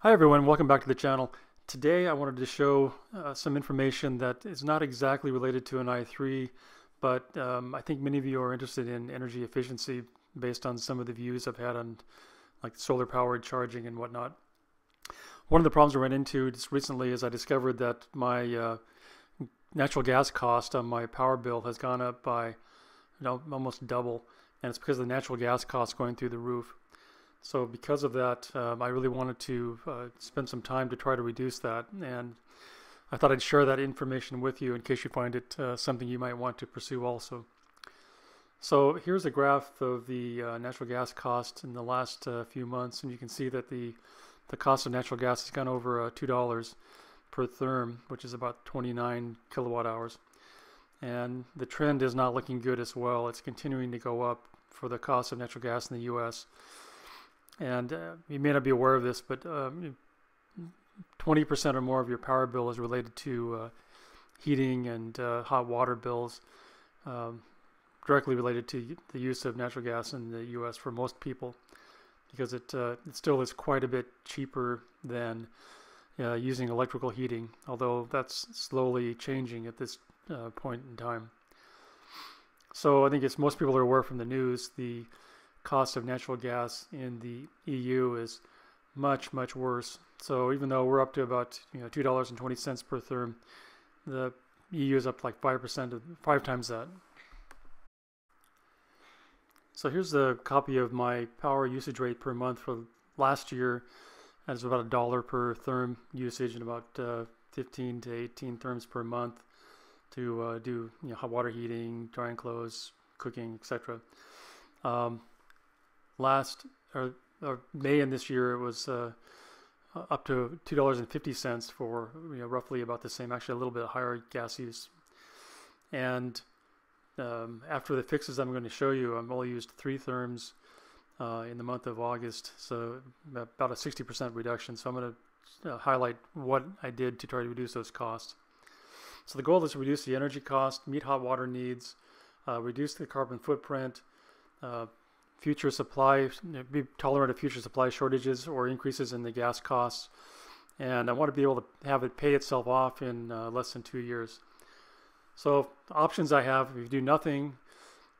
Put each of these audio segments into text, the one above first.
Hi everyone, welcome back to the channel. Today I wanted to show some information that is not exactly related to an i3, but I think many of you are interested in energy efficiency based on some of the views I've had on like solar powered charging and whatnot. One of the problems I ran into just recently is I discovered that my natural gas cost on my power bill has gone up by almost double, and it's because of the natural gas costs going through the roof. So because of that, I really wanted to spend some time to try to reduce that, and I thought I'd share that information with you in case you find it something you might want to pursue also. So here's a graph of the natural gas cost in the last few months, and you can see that the cost of natural gas has gone over $2 per therm, which is about 29 kilowatt hours. And the trend is not looking good as well. It's continuing to go up for the cost of natural gas in the US. And you may not be aware of this, but 20% or more of your power bill is related to heating and hot water bills, directly related to the use of natural gas in the US for most people, because it still is quite a bit cheaper than using electrical heating, although that's slowly changing at this point in time. So I think as most people are aware from the news, the cost of natural gas in the EU is much worse. So even though we're up to about $2.20 per therm, the EU is up like 5 times that. So here's a copy of my power usage rate per month for last year. That's about $1 per therm usage and about 15 to 18 therms per month to do hot water heating, drying clothes, cooking, etc. May in this year it was up to $2.50 for roughly about the same, actually a little bit higher gas use. And after the fixes I'm going to show you, I've only used 3 therms in the month of August, so about a 60% reduction. So I'm going to highlight what I did to try to reduce those costs. So the goal is to reduce the energy cost, meet hot water needs, reduce the carbon footprint, future supply, be tolerant of future supply shortages or increases in the gas costs, and I want to be able to have it pay itself off in less than 2 years. So options I have: if you do nothing,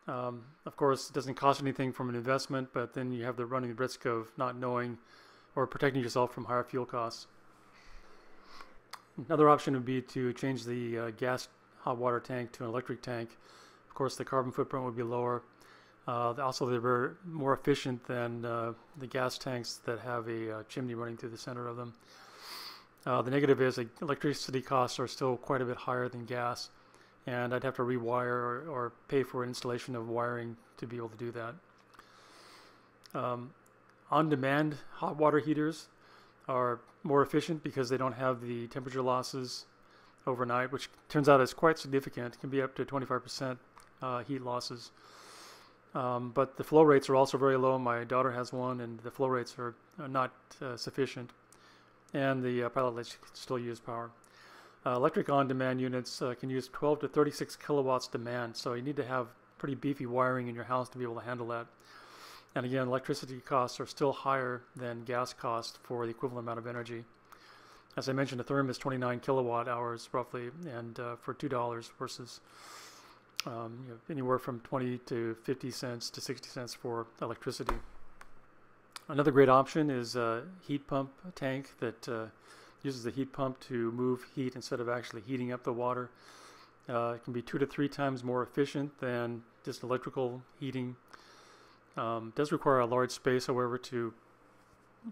of course it doesn't cost anything from an investment, but then you have the running the risk of not knowing or protecting yourself from higher fuel costs. Another option would be to change the gas hot water tank to an electric tank. Of course the carbon footprint would be lower. Also, they're very more efficient than the gas tanks that have a chimney running through the center of them. The negative is that electricity costs are still quite a bit higher than gas, and I'd have to rewire or pay for installation of wiring to be able to do that. On-demand hot water heaters are more efficient because they don't have the temperature losses overnight, which turns out is quite significant. It can be up to 25% heat losses. But the flow rates are also very low. My daughter has one, and the flow rates are not sufficient. And the pilot lights still use power. Electric on-demand units can use 12 to 36 kilowatts demand, so you need to have pretty beefy wiring in your house to be able to handle that. And again, electricity costs are still higher than gas costs for the equivalent amount of energy. As I mentioned, a therm is 29 kilowatt hours roughly, and for $2 versus anywhere from 20 to 50 cents to 60 cents for electricity. Another great option is a heat pump tank that uses the heat pump to move heat instead of actually heating up the water. It can be 2 to 3 times more efficient than just electrical heating. It does require a large space, however, to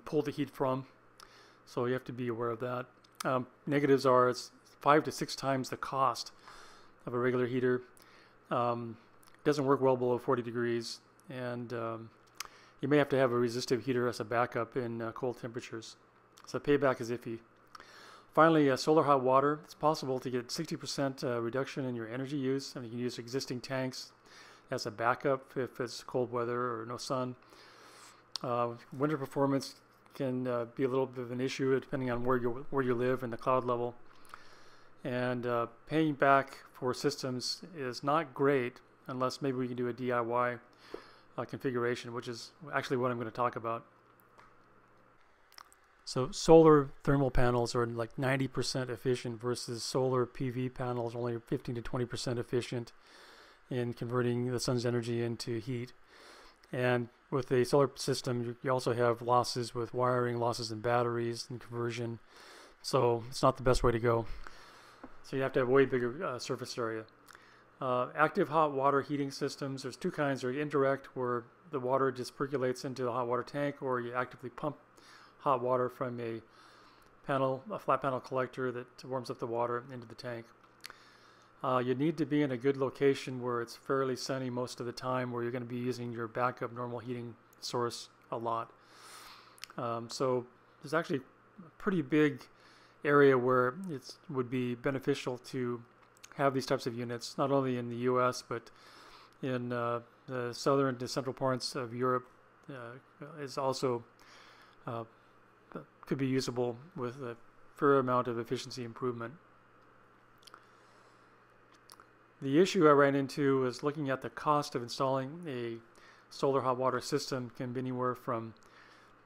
pull the heat from, so you have to be aware of that. Negatives are it's 5 to 6 times the cost of a regular heater. Doesn't work well below 40 degrees, and you may have to have a resistive heater as a backup in cold temperatures. So payback is iffy. Finally, solar hot water. It's possible to get 60% reduction in your energy use, and you can use existing tanks as a backup if it's cold weather or no sun. Winter performance can be a little bit of an issue depending on where you live and the cloud level. And paying back for systems is not great unless maybe we can do a DIY configuration, which is actually what I'm going to talk about. So solar thermal panels are like 90% efficient versus solar PV panels only 15 to 20% efficient in converting the sun's energy into heat. And with a solar system, you also have losses with wiring, losses in batteries and conversion. So it's not the best way to go. So you have to have a way bigger surface area. Active hot water heating systems, there's two kinds. There's indirect, where the water just percolates into the hot water tank, or you actively pump hot water from a flat panel collector that warms up the water into the tank. You need to be in a good location where it's fairly sunny most of the time, where you're going to be using your backup normal heating source a lot. So there's actually a pretty big area where it would be beneficial to have these types of units, not only in the US, but in the southern to central parts of Europe is also could be usable with a fair amount of efficiency improvement. The issue I ran into was looking at the cost of installing a solar hot water system. Can be anywhere from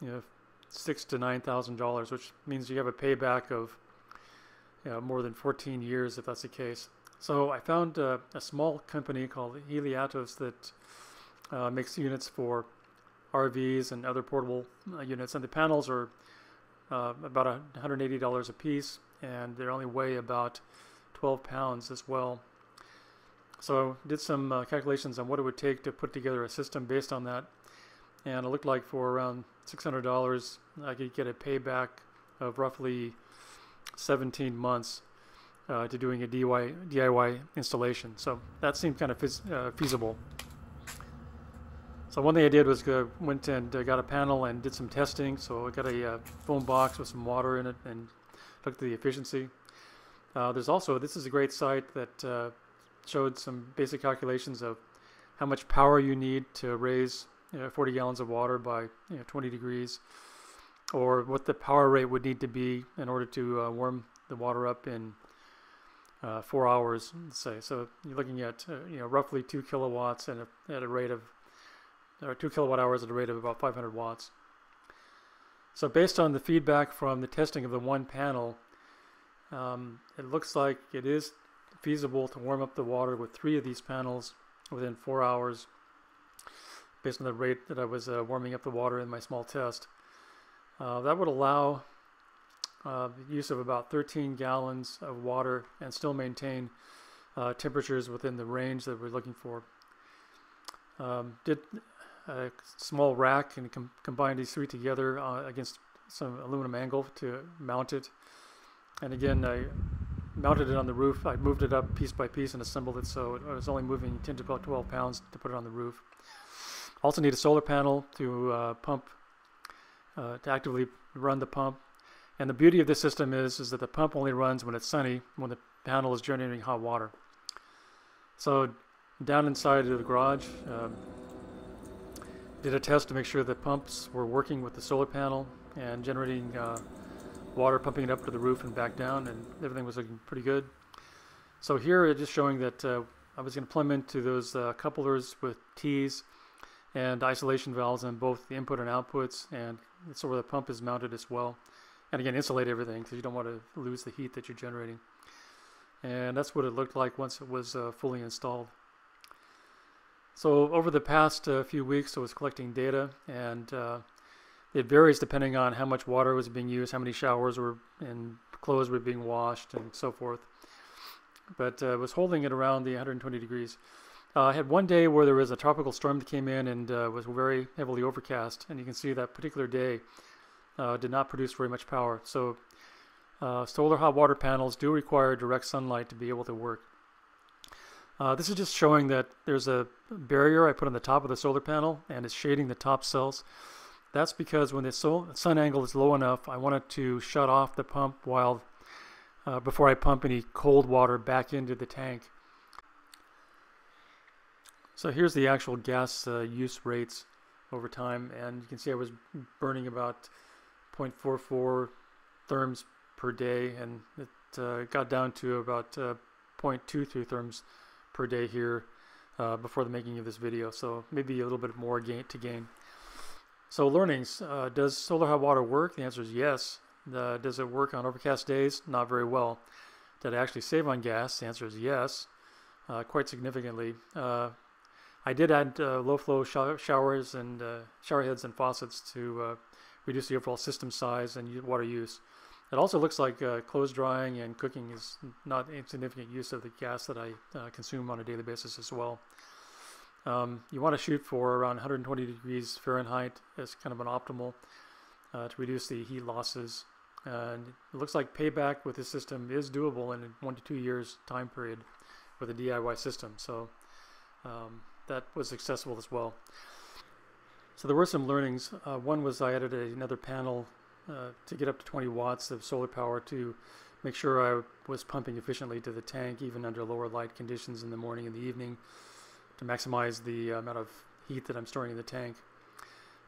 $6,000 to $9,000, which means you have a payback of more than 14 years if that's the case. So I found a small company called Heliatos that makes units for RVs and other portable units, and the panels are about $180 a piece, and they only weigh about 12 pounds as well. So did some calculations on what it would take to put together a system based on that, and it looked like for around $600 I could get a payback of roughly 17 months to doing a DIY installation. So that seemed kind of feasible. So one thing I did was went and got a panel and did some testing. So I got a foam box with some water in it and looked at the efficiency. There's also, this is a great site that showed some basic calculations of how much power you need to raise 40 gallons of water by 20 degrees, or what the power rate would need to be in order to warm the water up in 4 hours, let's say. So you're looking at roughly 2 kilowatts and at a rate of, or 2 kilowatt hours at a rate of about 500 watts. So based on the feedback from the testing of the one panel, it looks like it is feasible to warm up the water with 3 of these panels within 4 hours, based on the rate that I was warming up the water in my small test. That would allow the use of about 13 gallons of water and still maintain temperatures within the range that we're looking for. Did a small rack and combined these 3 together against some aluminum angle to mount it. And again, I mounted it on the roof. I moved it up piece by piece and assembled it, so it was only moving 10 to about 12 pounds to put it on the roof. Also need a solar panel to pump, to actively run the pump. And the beauty of this system is that the pump only runs when it's sunny, when the panel is generating hot water. So down inside of the garage, did a test to make sure the pumps were working with the solar panel and generating water, pumping it up to the roof and back down, and everything was looking pretty good. So here it's just showing that I was going to plumb into those couplers with T's and isolation valves on both the input and outputs, and so where the pump is mounted as well. And again, insulate everything because you don't want to lose the heat that you're generating. And that's what it looked like once it was fully installed. So over the past few weeks I was collecting data, and it varies depending on how much water was being used, how many showers were and clothes were being washed, and so forth. But I was holding it around the 120 degrees. I had one day where there was a tropical storm that came in and was very heavily overcast, and you can see that particular day did not produce very much power. So solar hot water panels do require direct sunlight to be able to work. This is just showing that there's a barrier I put on the top of the solar panel, and it's shading the top cells. That's because when the sun angle is low enough, I wanted to shut off the pump while before I pump any cold water back into the tank. So here's the actual gas use rates over time, and you can see I was burning about 0.44 therms per day, and it got down to about 0.23 therms per day here before the making of this video, so maybe a little bit more to gain. So learnings, does solar hot water work? The answer is yes. Does it work on overcast days? Not very well. Did I actually save on gas? The answer is yes, quite significantly. I did add low flow showers and shower heads and faucets to reduce the overall system size and water use. It also looks like clothes drying and cooking is not insignificant use of the gas that I consume on a daily basis as well. You want to shoot for around 120 degrees Fahrenheit as kind of an optimal to reduce the heat losses. And it looks like payback with this system is doable in a 1 to 2 years time period with a DIY system. So that was successful as well. So there were some learnings. One was I added another panel to get up to 20 watts of solar power to make sure I was pumping efficiently to the tank even under lower light conditions in the morning and the evening to maximize the amount of heat that I'm storing in the tank.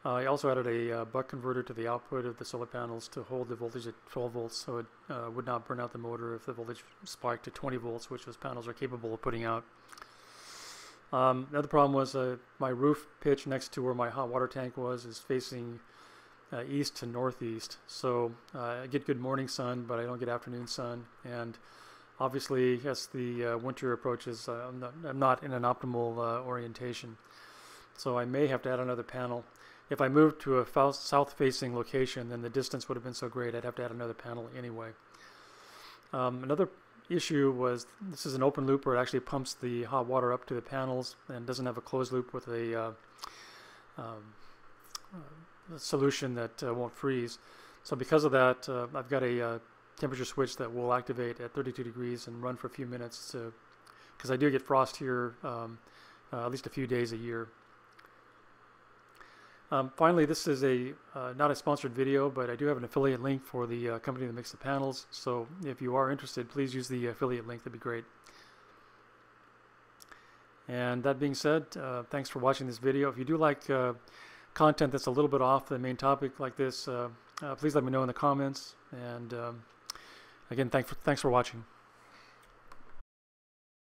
I also added a buck converter to the output of the solar panels to hold the voltage at 12 volts so it would not burn out the motor if the voltage spiked to 20 volts, which those panels are capable of putting out. Another problem was my roof pitch next to where my hot water tank was is facing east to northeast. So I get good morning sun, but I don't get afternoon sun. And obviously, as the winter approaches, I'm not in an optimal orientation. So I may have to add another panel. If I moved to a south-facing location, then the distance would have been so great I'd have to add another panel anyway. Another issue was this is an open loop where it actually pumps the hot water up to the panels and doesn't have a closed loop with a solution that won't freeze. So because of that, I've got a temperature switch that will activate at 32 degrees and run for a few minutes because I do get frost here at least a few days a year. Finally, this is not a sponsored video, but I do have an affiliate link for the company that makes the panels. So if you are interested, please use the affiliate link. That'd be great. And that being said, thanks for watching this video. If you do like content that's a little bit off the main topic like this, please let me know in the comments. And again, thanks for watching.